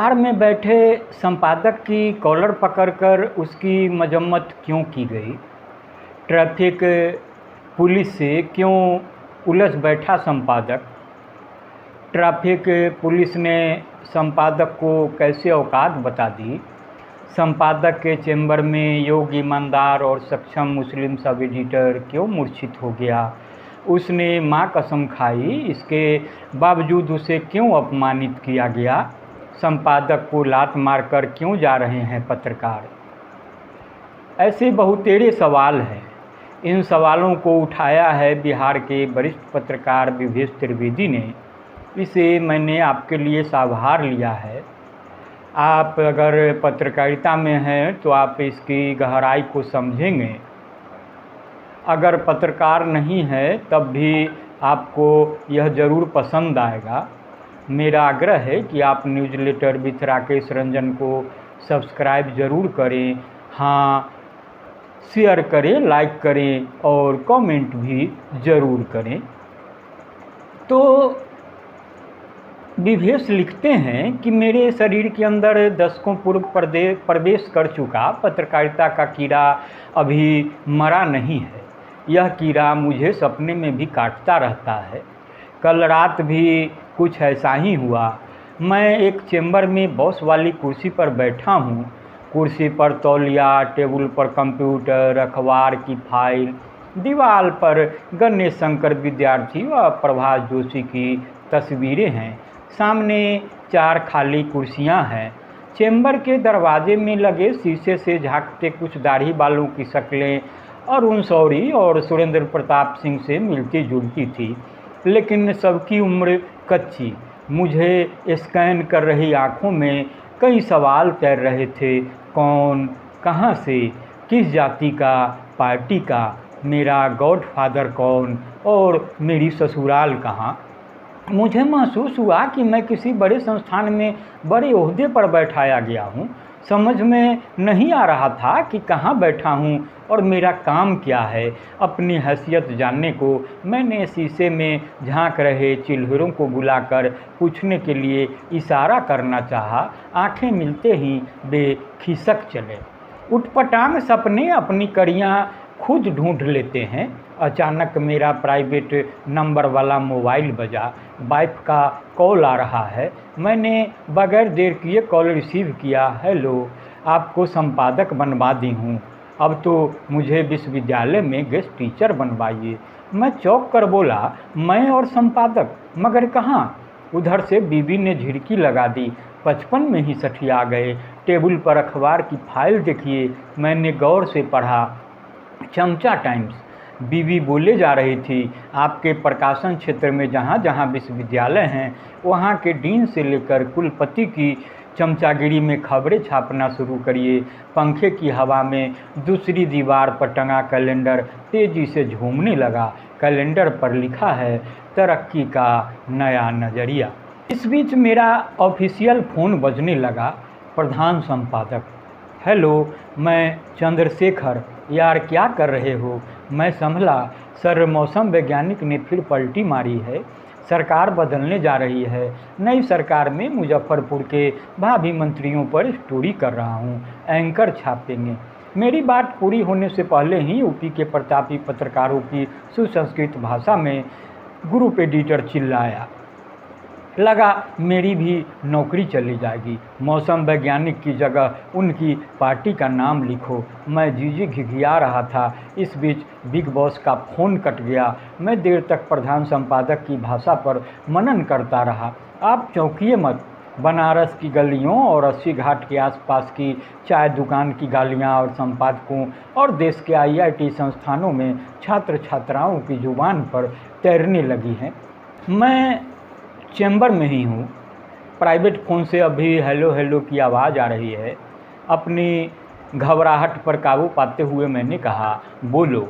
Car में बैठे संपादक की कॉलर पकड़कर उसकी मजम्मत क्यों की गई? ट्रैफिक पुलिस से क्यों उलझ बैठा संपादक? ट्रैफिक पुलिस ने संपादक को कैसे औकात बता दी? संपादक के चैम्बर में योग्य, ईमानदार और सक्षम मुस्लिम सब एडिटर क्यों मूर्छित हो गया? उसने माँ कसम खाई, इसके बावजूद उसे क्यों अपमानित किया गया? संपादक को लात मारकर क्यों जा रहे हैं पत्रकार? ऐसे बहुतेरे सवाल हैं। इन सवालों को उठाया है बिहार के वरिष्ठ पत्रकार विवेश त्रिवेदी ने। इसे मैंने आपके लिए साभार लिया है। आप अगर पत्रकारिता में हैं तो आप इसकी गहराई को समझेंगे। अगर पत्रकार नहीं है तब भी आपको यह ज़रूर पसंद आएगा। मेरा आग्रह है कि आप न्यूज़लेटर विथ राकेश रंजन को सब्सक्राइब ज़रूर करें। हाँ, शेयर करें, लाइक करें और कमेंट भी ज़रूर करें। तो विवेश लिखते हैं कि मेरे शरीर के अंदर दशकों पूर्व प्रवेश कर चुका पत्रकारिता का कीड़ा अभी मरा नहीं है। यह कीड़ा मुझे सपने में भी काटता रहता है। कल रात भी कुछ ऐसा ही हुआ। मैं एक चैम्बर में बॉस वाली कुर्सी पर बैठा हूँ। कुर्सी पर तौलिया, टेबल पर कंप्यूटर, अखबार की फाइल, दीवार पर गणेश शंकर विद्यार्थी व प्रभास जोशी की तस्वीरें हैं। सामने 4 खाली कुर्सियां हैं। चैम्बर के दरवाजे में लगे शीशे से झांकते कुछ दाढ़ी बालों की शक्लें अरुण शौरी और सुरेंद्र प्रताप सिंह से मिलती जुलती थी, लेकिन सबकी उम्र कच्ची। मुझे स्कैन कर रही आँखों में कई सवाल तैर रहे थे। कौन, कहाँ से, किस जाति का, पार्टी का, मेरा गॉडफादर कौन और मेरी ससुराल कहाँ? मुझे महसूस हुआ कि मैं किसी बड़े संस्थान में बड़े ओहदे पर बैठाया गया हूँ। समझ में नहीं आ रहा था कि कहाँ बैठा हूँ और मेरा काम क्या है। अपनी हैसियत जानने को मैंने शीशे में झांक रहे चिल्हरों को बुलाकर पूछने के लिए इशारा करना चाहा। आंखें मिलते ही वे खिसक चले। उटपटांग सपने अपनी कड़ियाँ खुद ढूंढ लेते हैं। अचानक मेरा प्राइवेट नंबर वाला मोबाइल बजा। वाइफ का कॉल आ रहा है। मैंने बगैर देर किए कॉल रिसीव किया। हेलो, आपको संपादक बनवा दी हूँ। अब तो मुझे विश्वविद्यालय में गेस्ट टीचर बनवाइए। मैं चौंक कर बोला, मैं और संपादक, मगर कहाँ? उधर से बीबी ने झिड़की लगा दी। 55 में ही सठिया गए। टेबल पर अखबार की फाइल देखिए। मैंने गौर से पढ़ा। चमचा टाइम्स। बीवी बोले जा रही थी, आपके प्रकाशन क्षेत्र में जहाँ जहाँ विश्वविद्यालय हैं वहाँ के डीन से लेकर कुलपति की चमचागिरी में खबरें छापना शुरू करिए। पंखे की हवा में दूसरी दीवार पर टंगा कैलेंडर तेज़ी से झूमने लगा। कैलेंडर पर लिखा है, तरक्की का नया नज़रिया। इस बीच मेरा ऑफिशियल फ़ोन बजने लगा। प्रधान संपादक। हेलो, मैं चंद्रशेखर। यार क्या कर रहे हो? मैं संभला। सर, मौसम वैज्ञानिक ने फिर पलटी मारी है। सरकार बदलने जा रही है। नई सरकार में मुजफ्फरपुर के भावी मंत्रियों पर स्टोरी कर रहा हूँ। एंकर छापेंगे। मेरी बात पूरी होने से पहले ही यूपी के प्रतापी पत्रकारों की सुसंस्कृत भाषा में ग्रुप एडिटर चिल्लाया। लगा मेरी भी नौकरी चली जाएगी। मौसम वैज्ञानिक की जगह उनकी पार्टी का नाम लिखो। मैं जी घिघिया रहा था। इस बीच बिग बॉस का फ़ोन कट गया। मैं देर तक प्रधान संपादक की भाषा पर मनन करता रहा। आप चौंकिए मत। बनारस की गलियों और 80 घाट के आसपास की चाय दुकान की गालियाँ और संपादकों और देश के IIT संस्थानों में छात्र छात्राओं की जुबान पर तैरने लगी हैं। मैं चैम्बर में ही हूँ। प्राइवेट फ़ोन से अभी हेलो हेलो की आवाज़ आ रही है। अपनी घबराहट पर काबू पाते हुए मैंने कहा, बोलो।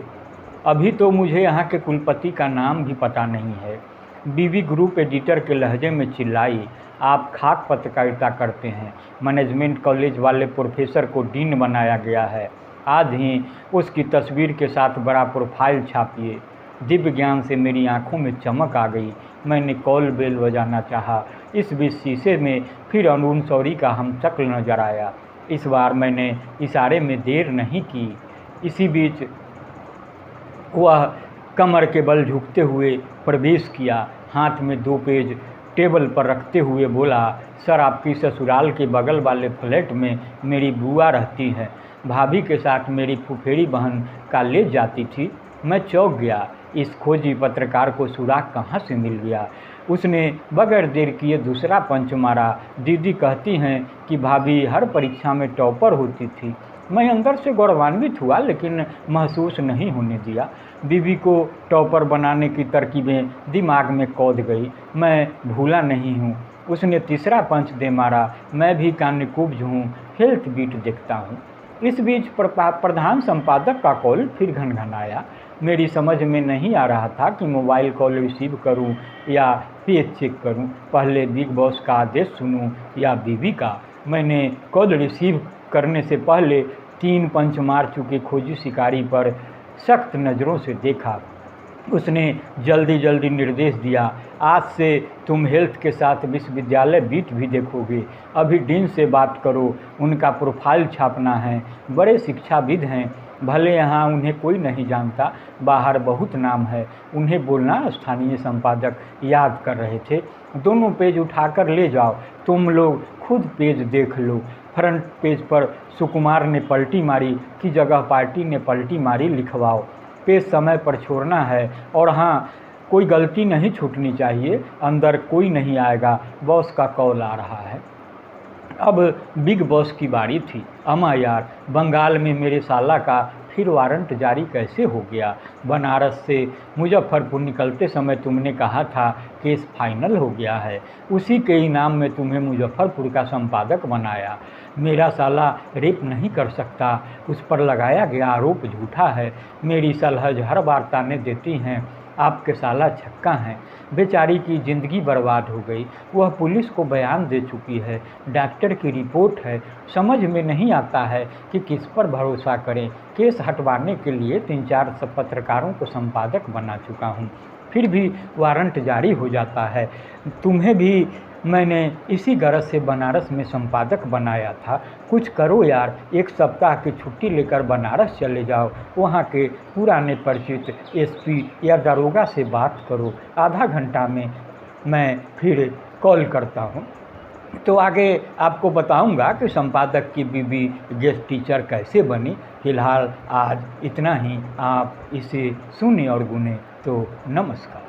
अभी तो मुझे यहाँ के कुलपति का नाम भी पता नहीं है। बीवी ग्रुप एडिटर के लहजे में चिल्लाई, आप खाक पत्रकारिता करते हैं। मैनेजमेंट कॉलेज वाले प्रोफेसर को डीन बनाया गया है। आज ही उसकी तस्वीर के साथ बड़ा प्रोफाइल छापिए। दिव्य ज्ञान से मेरी आंखों में चमक आ गई। मैंने कॉल बेल बजाना चाहा। इस बीच शीशे में फिर अरुण शौरी का हम शक्ल नजर आया। इस बार मैंने इशारे में देर नहीं की। इसी बीच वह कमर के बल झुकते हुए प्रवेश किया। हाथ में 2 पेज टेबल पर रखते हुए बोला, सर आपकी ससुराल के बगल वाले फ्लैट में मेरी बुआ रहती हैं। भाभी के साथ मेरी फुफेरी बहन कॉलेज जाती थी। मैं चौंक गया। इस खोजी पत्रकार को सुराग कहाँ से मिल गया। उसने बगैर देर किए दूसरा पंच मारा। दीदी कहती हैं कि भाभी हर परीक्षा में टॉपर होती थी। मैं अंदर से गौरवान्वित हुआ लेकिन महसूस नहीं होने दिया। बीवी को टॉपर बनाने की तरकीबें दिमाग में कौध गई। मैं भूला नहीं हूँ। उसने तीसरा पंच दे मारा। मैं भी कान्यकुब्ज हूँ, हेल्थ बीट देखता हूँ। इस बीच प्रधान संपादक का कॉल फिर घनघनाया। मेरी समझ में नहीं आ रहा था कि मोबाइल कॉल रिसीव करूं या पेज चेक करूं, पहले बिग बॉस का आदेश सुनूं या बीवी का। मैंने कॉल रिसीव करने से पहले 3 पंच मार चुके खोजी शिकारी पर सख्त नज़रों से देखा। उसने जल्दी जल्दी निर्देश दिया, आज से तुम हेल्थ के साथ विश्वविद्यालय बीट भी देखोगे। अभी डीन से बात करो, उनका प्रोफाइल छापना है। बड़े शिक्षाविद हैं, भले यहाँ उन्हें कोई नहीं जानता, बाहर बहुत नाम है। उन्हें बोलना स्थानीय संपादक याद कर रहे थे। दोनों पेज उठाकर ले जाओ, तुम लोग खुद पेज देख लो। फ्रंट पेज पर सुकुमार ने पलटी मारी की जगह पार्टी ने पलटी मारी लिखवाओ। पेज समय पर छोड़ना है और हाँ, कोई गलती नहीं छूटनी चाहिए। अंदर कोई नहीं आएगा, बॉस का कॉल आ रहा है। अब बिग बॉस की बारी थी। अम्मा यार, बंगाल में मेरे साला का फिर वारंट जारी कैसे हो गया। बनारस से मुजफ्फरपुर निकलते समय तुमने कहा था केस फाइनल हो गया है। उसी के इनाम में तुम्हें मुजफ्फरपुर का संपादक बनाया। मेरा साला रेप नहीं कर सकता, उस पर लगाया गया आरोप झूठा है। मेरी सलहज हर बार ताने देती हैं, आपके साला छक्का हैं। बेचारी की ज़िंदगी बर्बाद हो गई। वह पुलिस को बयान दे चुकी है, डॉक्टर की रिपोर्ट है। समझ में नहीं आता है कि किस पर भरोसा करें। केस हटवाने के लिए 3-4 पत्रकारों को संपादक बना चुका हूँ, फिर भी वारंट जारी हो जाता है। तुम्हें भी मैंने इसी गरज से बनारस में संपादक बनाया था। कुछ करो यार, 1 सप्ताह की छुट्टी लेकर बनारस चले जाओ। वहाँ के पुराने परिचित एसपी या दरोगा से बात करो। आधा घंटा में मैं फिर कॉल करता हूँ। तो आगे आपको बताऊंगा कि संपादक की बीवी गेस्ट टीचर कैसे बनी। फिलहाल आज इतना ही। आप इसे सुने और गुने तो नमस्कार।